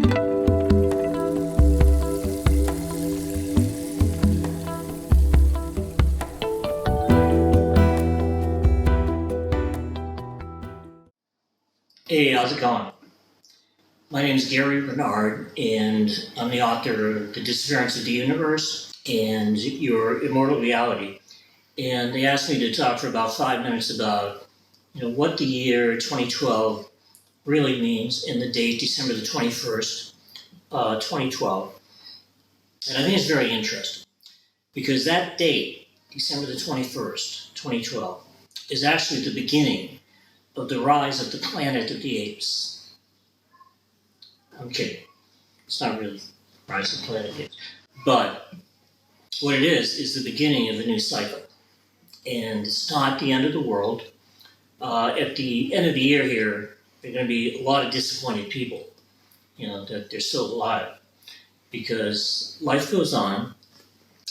Hey, how's it going? My name is Gary Renard, and I'm the author of The Disappearance of the Universe and Your Immortal Reality. And they asked me to talk for about 5 minutes about, what the year 2012 really means and the date December the 21st, 2012. And I think it's very interesting because that date, December the 21st, 2012, is actually the beginning of the rise of the Planet of the Apes. I'm kidding. It's not really Rise of the Planet of the Apes. But what it is the beginning of a new cycle. And it's not the end of the world. At the end of the year here, there are going to be a lot of disappointed people, that they're still alive because life goes on.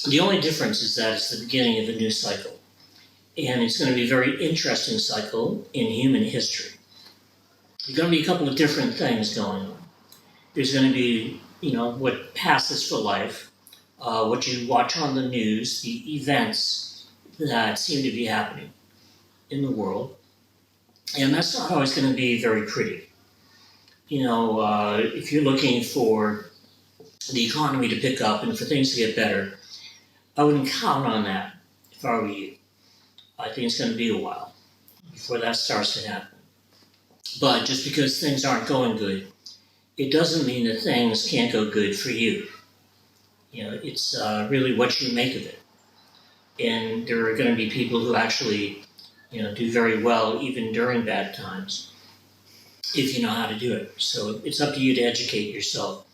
The only difference is that it's the beginning of a new cycle. And it's going to be a very interesting cycle in human history. There's going to be a couple of different things going on. There's going to be, what passes for life, what you watch on the news, the events that seem to be happening in the world. And that's not always going to be very pretty. If you're looking for the economy to pick up and for things to get better, I wouldn't count on that if I were you. I think it's going to be a while before that starts to happen. But just because things aren't going good, it doesn't mean that things can't go good for you. It's really what you make of it. And there are going to be people who actually, do very well even during bad times, if you know how to do it. So it's up to you to educate yourself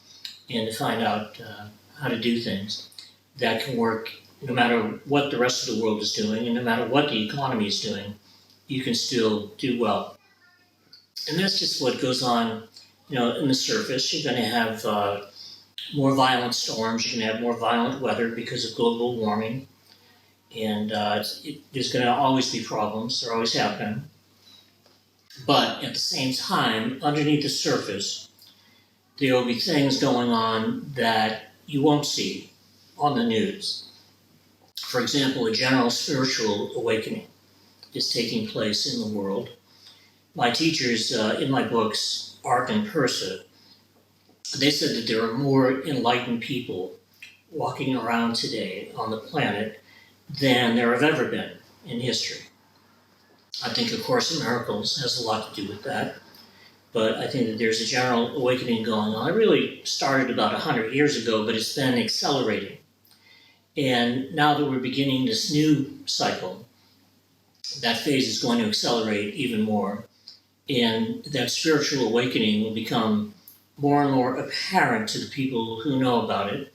and to find out how to do things that can work no matter what the rest of the world is doing and no matter what the economy is doing, you can still do well. And that's just what goes on, in the surface. You're going to have more violent storms. You're going to have more violent weather because of global warming. And there's going to always be problems. There always have been. But at the same time, underneath the surface, there will be things going on that you won't see on the news. For example, a general spiritual awakening is taking place in the world. My teachers in my books, Art and Persa, they said that there are more enlightened people walking around today on the planet than there have ever been in history. I think A Course in Miracles has a lot to do with that, but I think that there's a general awakening going on. It really started about 100 years ago, but it's been accelerating. And now that we're beginning this new cycle, that phase is going to accelerate even more. And that spiritual awakening will become more and more apparent to the people who know about it.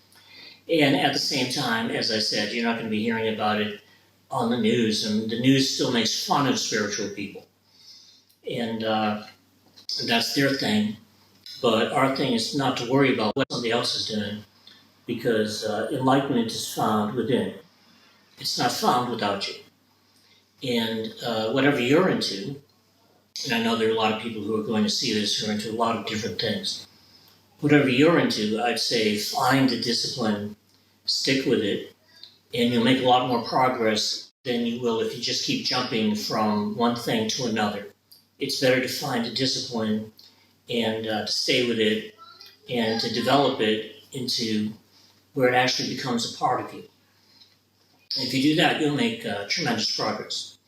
And at the same time, as I said, you're not going to be hearing about it on the news. And the news still makes fun of spiritual people. And that's their thing. But our thing is not to worry about what somebody else is doing, because enlightenment is found within. It's not found without you. And whatever you're into, and I know there are a lot of people who are going to see this who are into a lot of different things. Whatever you're into, I'd say find the discipline, stick with it, and you'll make a lot more progress than you will if you just keep jumping from one thing to another. It's better to find a discipline and to stay with it and to develop it into where it actually becomes a part of you. And if you do that, you'll make tremendous progress.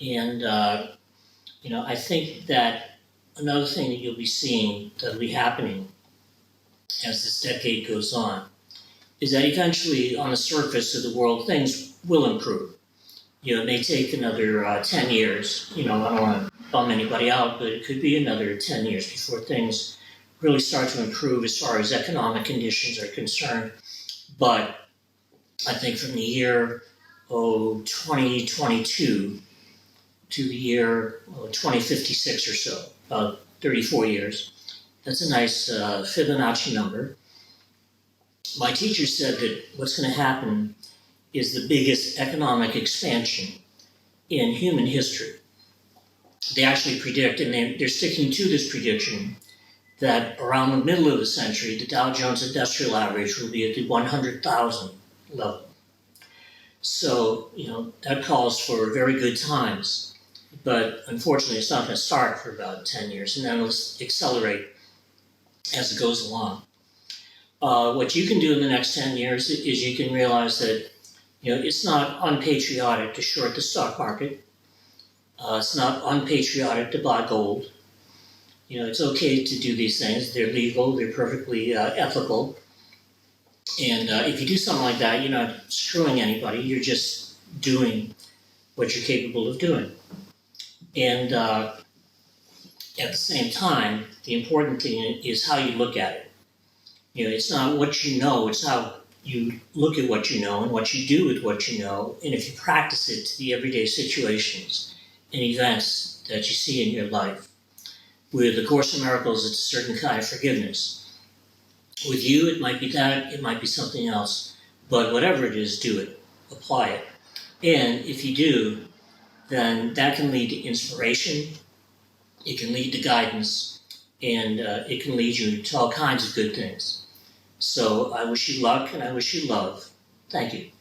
And I think that another thing that you'll be seeing that'll be happening as this decade goes on is that eventually on the surface of the world, things will improve. It may take another 10 years. I don't want to bum anybody out, but it could be another 10 years before things really start to improve as far as economic conditions are concerned. But I think from the year 2022 to the year 2056 or so, about 34 years. That's a nice Fibonacci number. My teacher said that what's going to happen is the biggest economic expansion in human history. They actually predict, and they're sticking to this prediction, that around the middle of the century, the Dow Jones Industrial Average will be at the 100,000 level. So, that calls for very good times. But unfortunately, it's not going to start for about 10 years, and then it'll accelerate as it goes along. What you can do in the next 10 years is you can realize that it's not unpatriotic to short the stock market. It's not unpatriotic to buy gold. It's okay to do these things. They're legal. They're perfectly ethical. And if you do something like that, you're not screwing anybody. You're just doing what you're capable of doing. And at the same time, the important thing is how you look at it. It's not what you know, it's how you look at what you know and what you do with what you know, and if you practice it to the everyday situations and events that you see in your life. With A Course in Miracles, it's a certain kind of forgiveness. With you, it might be that, it might be something else, but whatever it is, do it, apply it. And if you do, then that can lead to inspiration, it can lead to guidance, and it can lead you to all kinds of good things. So I wish you luck and I wish you love. Thank you.